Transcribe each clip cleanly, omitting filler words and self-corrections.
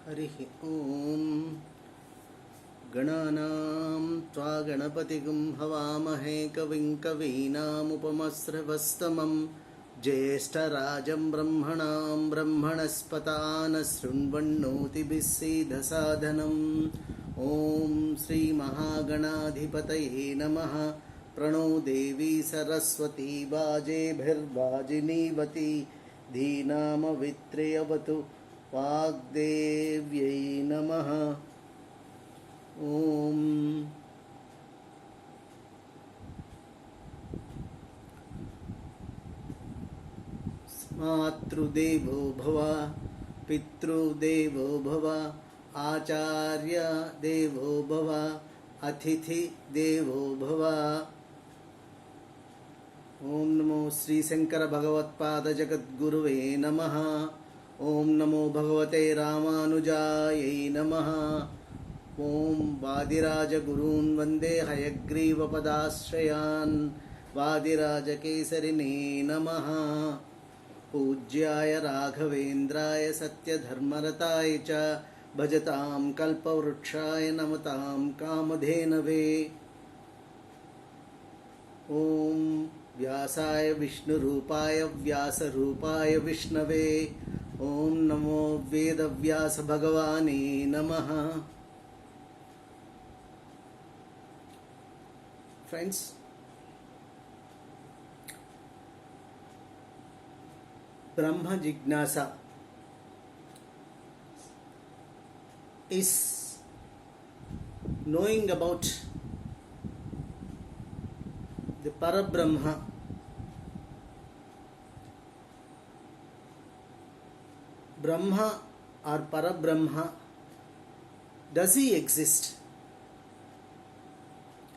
हरिः ॐ गणानां त्वा गणपतिगुं हवामहे कविं कवीनामुपमस्रवस्तमं ज्येष्ठराजं ब्रह्मणां ब्रह्मणस्पतान् शृण्वन्नोतिभिः सीदसादनम् ॐ श्रीमहागणाधिपतये नमः। प्रणो देवी सरस्वती वाजेभिर्वाजिनीवती धीनामवित्र्यवतु वाग्देव्यै नमः। ॐ मातृदेवो भव पितृदेवो भव आचार्य देवो भव अतिथि देवो भव। ओम नमो श्री शंकर भगवत्पाद जगद्गुरुवे नमः। ओम नमो भगवते रामानुजायै नमः। ओम वादिराजगुरून् वन्दे हयग्रीवपदाश्रयान् वादिराजकेसरिणे नमः। पूज्याय राघवेन्द्राय सत्यधर्मरताय च भजतां कल्पवृक्षाय नमतां कामधेनवे। ओम व्यासाय विष्णुरूपाय व्यासरूपाय विष्णवे। ओम नमो वेदव्यास भगवाने नमः। Friends, Brahma Jignasa is knowing about the Parabrahma. Brahma or Parabrahma, does he exist?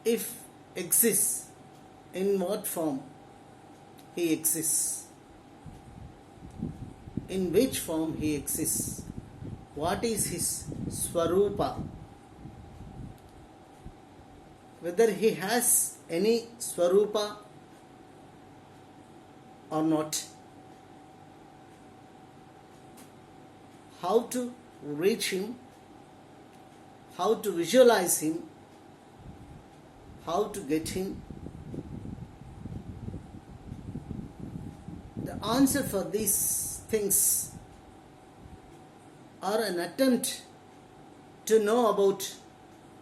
If exists, in what form he exists? In which form he exists? What is his Swarupa? Whether he has any Swarupa or not. How to reach him, how to visualize him, how to get him. The answer for these things are an attempt to know about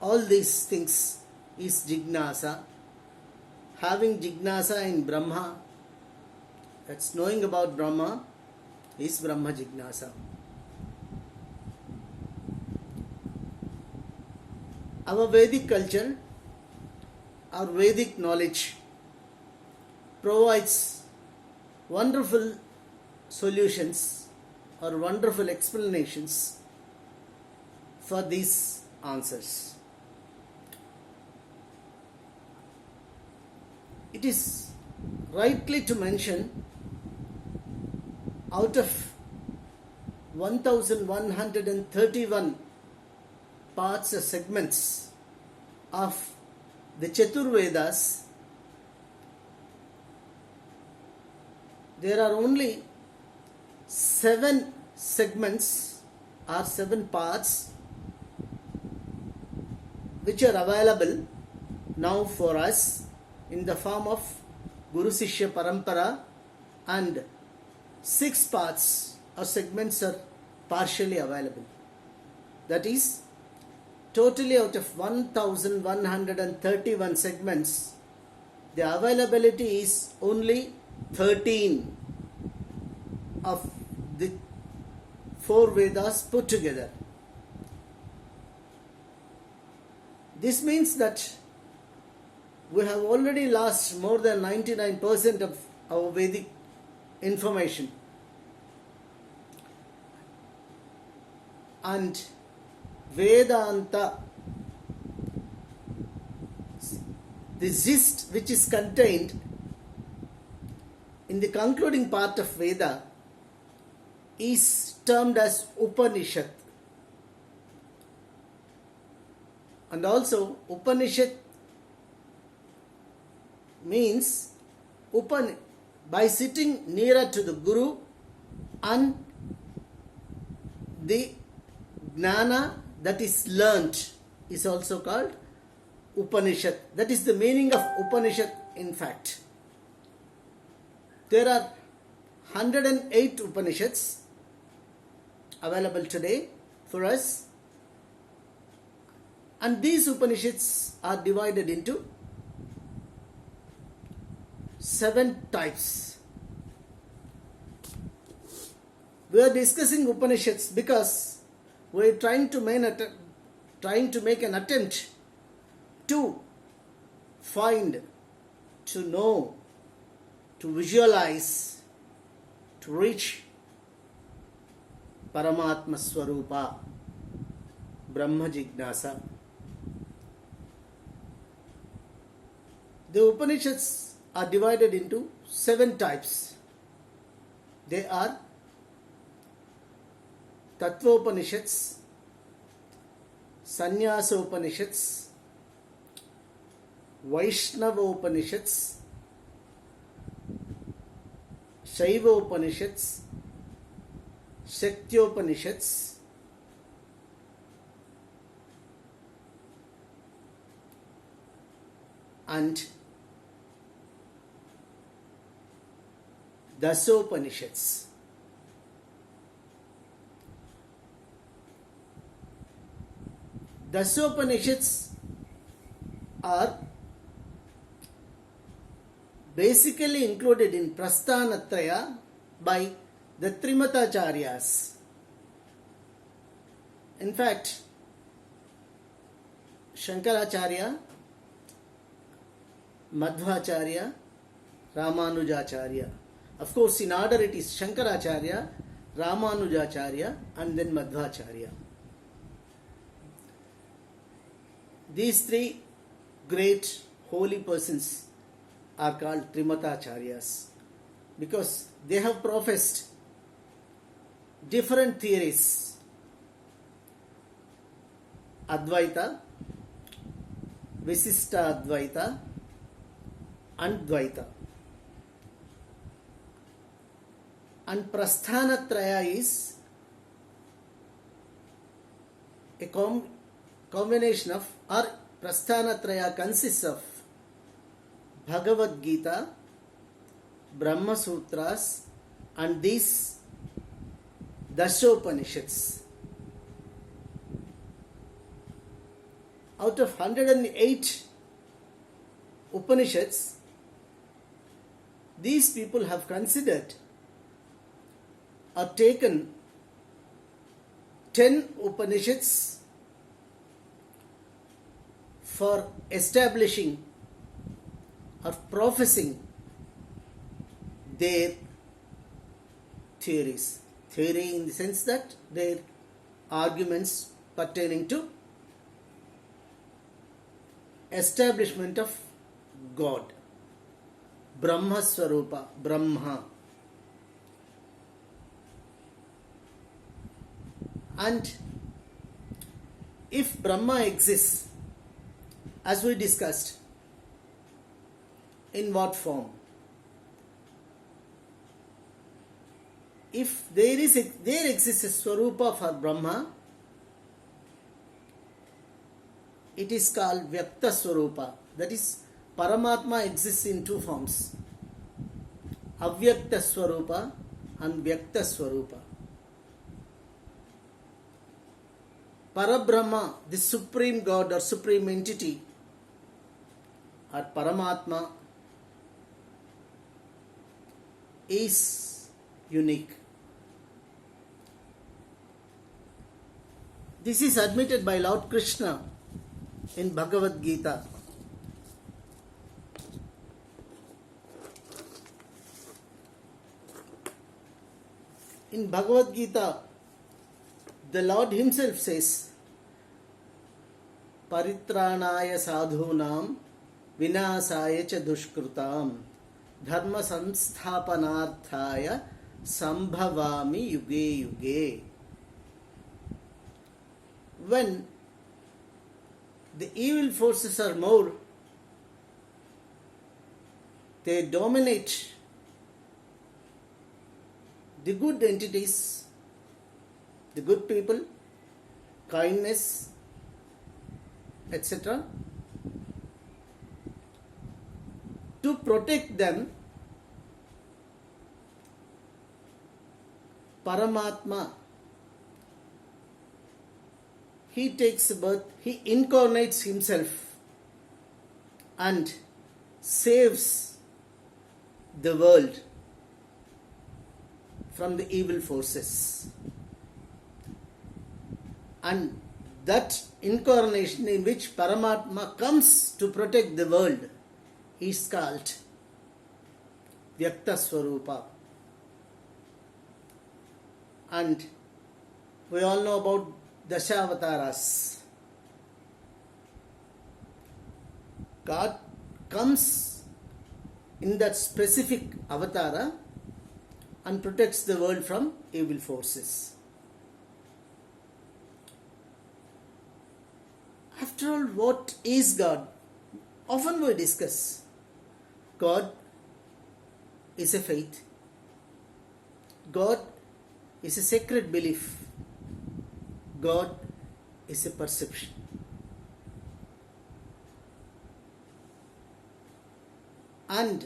all these things is Jignasa. Having Jignasa in Brahma, that's knowing about Brahma, is Brahma Jignasa. Our Vedic culture, our Vedic knowledge provides wonderful solutions or wonderful explanations for these answers. It is rightly to mention, out of 1131 parts or segments of the Chaturvedas, there are only 7 segments or 7 parts which are available now for us in the form of Guru Sishya Parampara, and 6 parts or segments are partially available. That is, totally out of 1131 segments, the availability is only 13 of the 4 Vedas put together. This means that we have already lost more than 99% of our Vedic information. And Vedanta, the gist which is contained in the concluding part of Veda, is termed as Upanishad. And also Upanishad means by sitting nearer to the Guru and the Gnana, that is learnt, is also called Upanishad. That is the meaning of Upanishad in fact. There are 108 Upanishads available today for us, and these Upanishads are divided into 7 types. We are discussing Upanishads because we are trying to make an attempt to find, to know, to visualize, to reach Paramatma Swarupa, Brahma Jignasa. The Upanishads are divided into 7 types. They are Tattva-Upanishads, Sannyasa-Upanishads, Vaishnava-Upanishads, Shaiva-Upanishads, Shaktyopanishads, and Dasopanishads. Dasopanishads are basically included in Prasthanatraya by the Trimatacharyas. In fact, Shankaracharya, Madhvacharya, Ramanujacharya. Of course, in order it is Shankaracharya, Ramanujacharya, and then Madhvacharya. These 3 great holy persons are called Trimatacharyas because they have professed different theories: Advaita, Visishta Advaita, and Dvaita. And Prasthanatraya is a combination of, or Prasthanatraya consists of Bhagavad Gita, Brahma Sutras, and these Dashopanishads. Out of 108 Upanishads, these people have considered or taken 10 Upanishads for establishing or professing their theories. Theory in the sense that their arguments pertaining to establishment of God, Brahma Swarupa, Brahma. And if Brahma exists, as we discussed, in what form? If there exists a Swarupa for Brahma, it is called Vyakta Swarupa. That is, Paramatma exists in 2 forms: Avyakta Swarupa and Vyakta Swarupa. Parabrahma, the supreme God or supreme entity, or Paramatma, is unique. This is admitted by Lord Krishna in Bhagavad Gita. In Bhagavad Gita, the Lord himself says, Paritranaya sadhunam vinasaya cha dushkrutam dharma samsthapanarthaya sambhavami yuge yuge. When the evil forces are more, they dominate the good entities, the good people, kindness, etc. To protect them, Paramatma, he takes birth, he incarnates himself and saves the world from the evil forces. And that incarnation in which Paramatma comes to protect the world is called Vyakta Swarupa. And we all know about Dashavataras. God comes in that specific avatara and protects the world from evil forces. After all, what is God? Often we discuss God is a faith. God is a sacred belief. God is a perception. And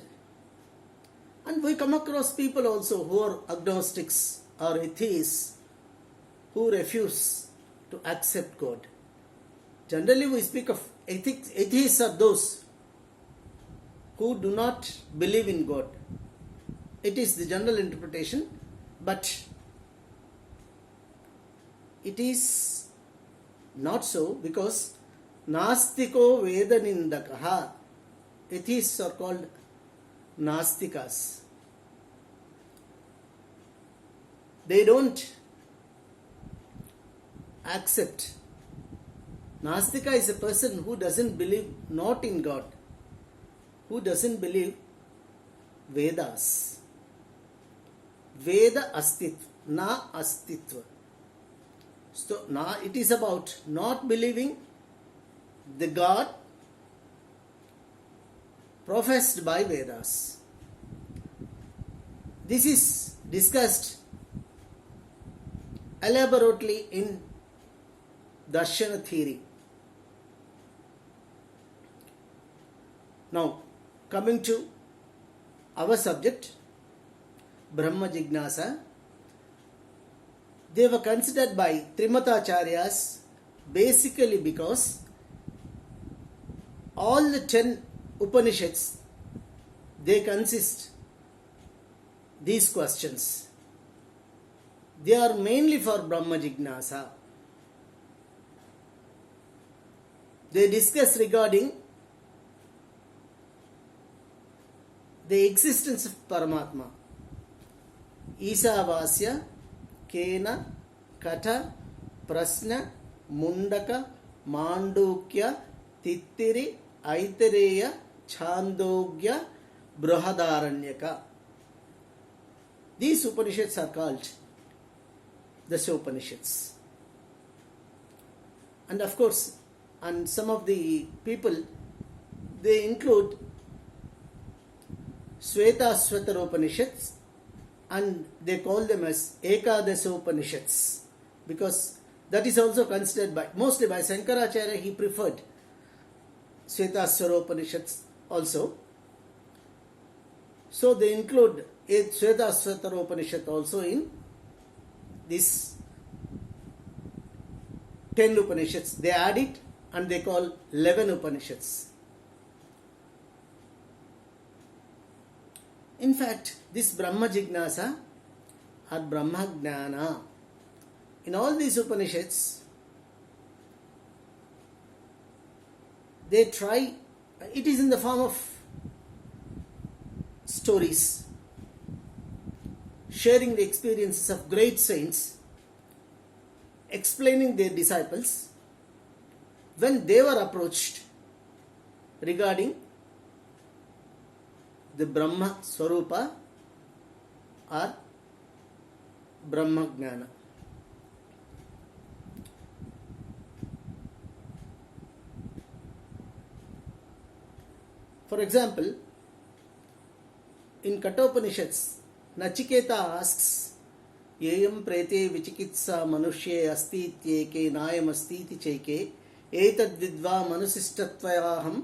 we come across people also who are agnostics or atheists who refuse to accept God. Generally we speak of atheists are those who do not believe in God. It is the general interpretation, but it is not so, because Nastiko Vedanindakaha, atheists are called Nastikas. They don't accept. Nastika is a person who doesn't believe not in God, who doesn't believe Vedas. Veda astitva, na astitva. So now it is about not believing the God professed by Vedas. This is discussed elaborately in Darshana theory. Now, coming to our subject, Brahma Jignasa, they were considered by Trimatacharyas basically because all the 10 Upanishads, they consist these questions. They are mainly for Brahma Jignasa. They discuss regarding the existence of Paramatma. Isavasya, Kena, Kata, Prasna, Mundaka, Mandukya, Tittiri, Aitareya, Chandogya, Brahadaranyaka. These Upanishads are called the Upanishads. And of course, and some of the people, they include Svetasvatara Upanishads, and they call them as Ekadasa Upanishads, because that is also considered by, mostly by Shankaracharya, he preferred Svetasvatara Upanishads also. So they include Svetasvatara Upanishad also in this 10 Upanishads. They add it and they call 11 Upanishads. In fact, this Brahma Jignasa or Brahma Jnana, in all these Upanishads, they try, it is in the form of stories, sharing the experiences of great saints, explaining their disciples when they were approached regarding the Brahma Swarupa or Brahma Jnana. For example, in Kathopanishads, Nachiketa asks येयं प्रेते विचिकित्सा मनुष्ये अस्ति इत्येके नायमस्ति इति चैके एतद्विद्वा मनुशिष्टत्वयाहं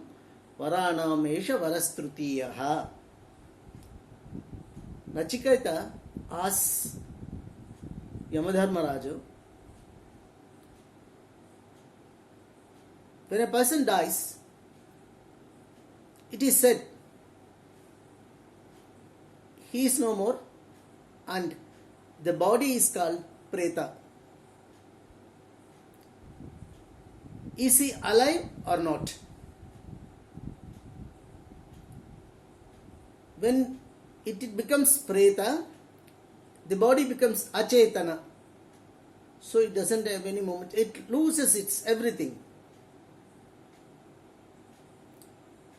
वराणामेष वरस्तृतीयः. Nachiketa asks Yamadharmaraju, when a person dies, it is said he is no more and the body is called Preta. Is he alive or not? When it becomes Preta, the body becomes Achetana. So it doesn't have any moment. It loses its everything.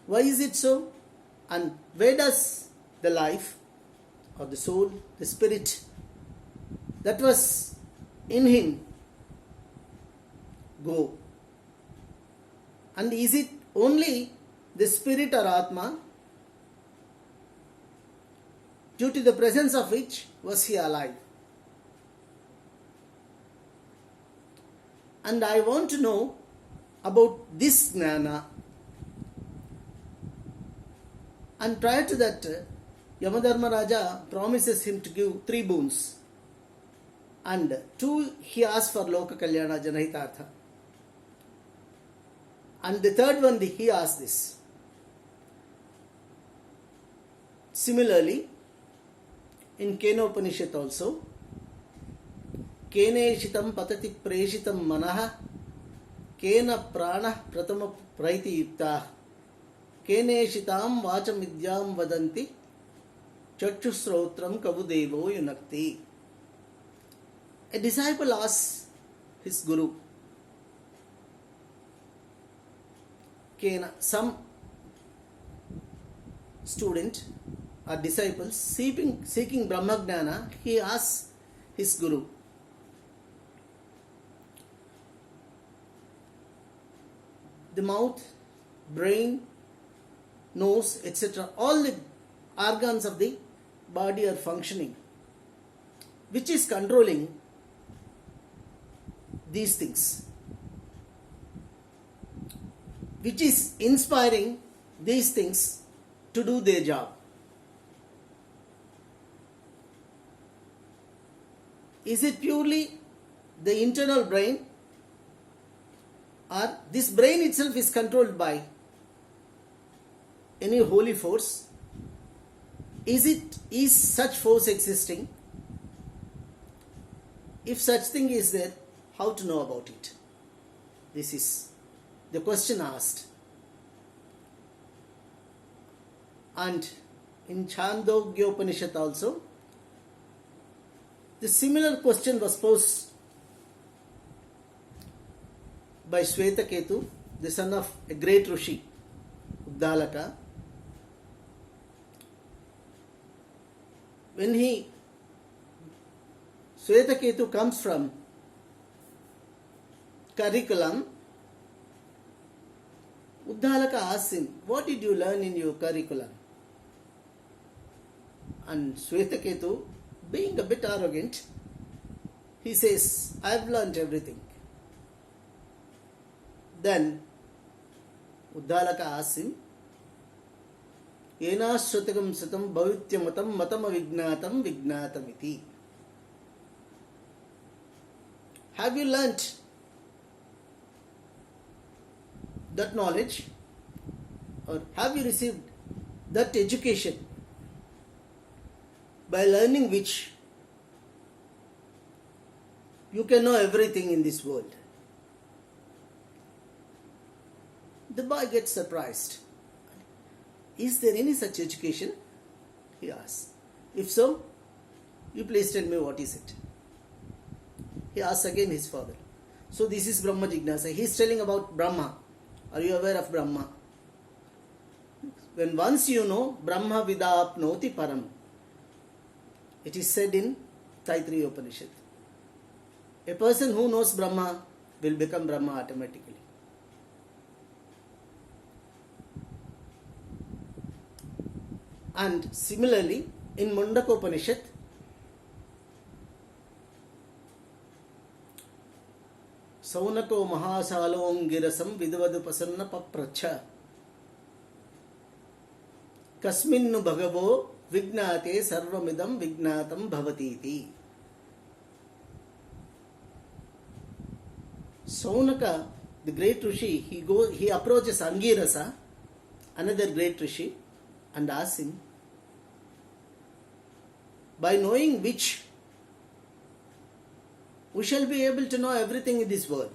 Why is it so? And where does the life or the soul, the spirit that was in him go? And is it only the spirit or Atma, due to the presence of which was he alive? And I want to know about this Jnana. And prior to that, Yamadharmaraja promises him to give 3 boons. And 2 he asks for Loka Kalyana Janahitartha. And the 3rd one he asks this. Similarly, in Kenopanishad also, Keneshitam patati preshitam manaha Kena prana pratama praiti yukta Keneshitam vacham vidyam vadanti Chachusrautram kavudevo yunakti. A disciple asks his guru, some student or disciple seeking Brahmagnana, he asks his guru, the mouth, brain, nose, etc., all the organs of the body are functioning. Which is controlling these things? Which is inspiring these things to do their job? Is it purely the internal brain, or this brain itself is controlled by any holy force? Is such force existing? If such thing is there, how to know about it? This is the question asked. And in Chandogya Upanishad also, the similar question was posed by Shvetaketu, the son of a great Rishi, Uddalaka. When Shvetaketu comes from curriculum, Uddalaka asks him, what did you learn in your curriculum? And Shvetaketu, being a bit arrogant, he says, I have learned everything. Then Uddalaka asks him, Yena Shrutakam Satam Bhavityamatam Matama Vignatam Vignatamiti. Have you learnt that knowledge, or have you received that education by learning which you can know everything in this world? The boy gets surprised. Is there any such education? He asks. If so, you please tell me what is it. He asks again his father. So this is Brahma Jignasa. He is telling about Brahma. Are you aware of Brahma? When once you know, Brahma vidapnoti param. It is said in Taittiriya Upanishad. A person who knows Brahma will become Brahma automatically. And similarly, in Mundaka Upanishad, सौनको महासालोऽङ्गिरसं विदवदुपसन्न पप्रच्छ कस्मिन्नु भगवो विज्ञाते सर्वमिदं विज्ञातं भवतीति. Saunaka, the great Rishi, he approaches Angirasa, another great Rishi, and asks him, by knowing which we shall be able to know everything in this world.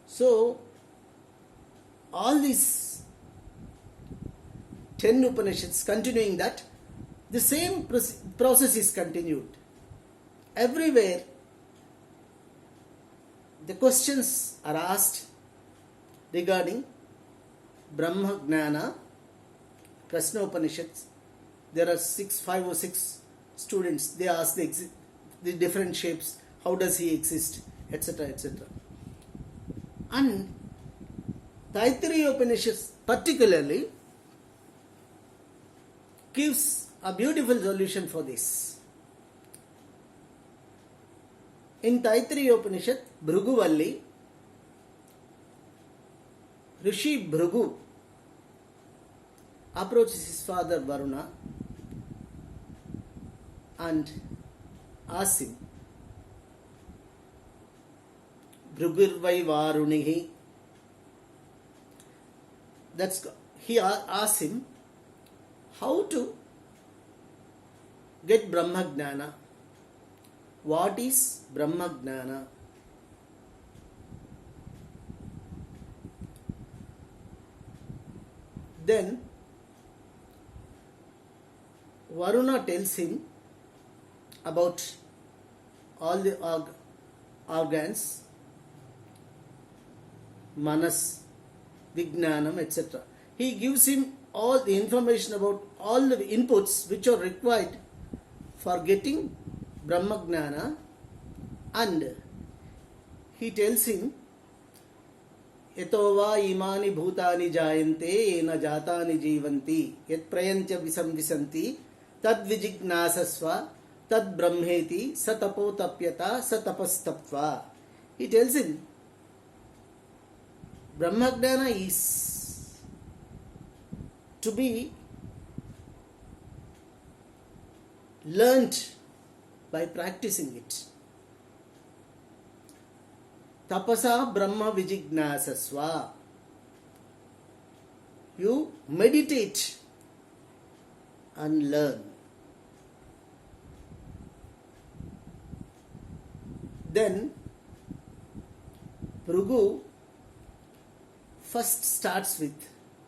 So, all these 10 Upanishads continuing that, the same process is continued. Everywhere, the questions are asked regarding Brahma Gnana, Prashna Upanishads. There are 5 or 6 students. They ask the different shapes. How does he exist, etc., etc. And Taittiriya Upanishads particularly gives a beautiful solution for this. In Taittiriya Upanishad, Bhruguvalli, Rishi Bhrugu approaches his father Varuna and asks him, Bhrugurvai Varunihi. He asks him how to get Brahma Gnana. What is Brahma Gnana? Then Varuna tells him about all the organs, Manas, Vijnanam, etc. He gives him all the information about all the inputs which are required for getting Brahma Gnana, and he tells him, Yatova imani bhutani jayante ena jatani jivanti yat prayantya visamvisanti tad vijignasasva tad brahmeti satapotapyata satapastapva. He tells him, Brahma Gnana is to be learnt by practicing it. Tapasa Brahma Vijignasasva. You meditate and learn. Then Phrugu first starts with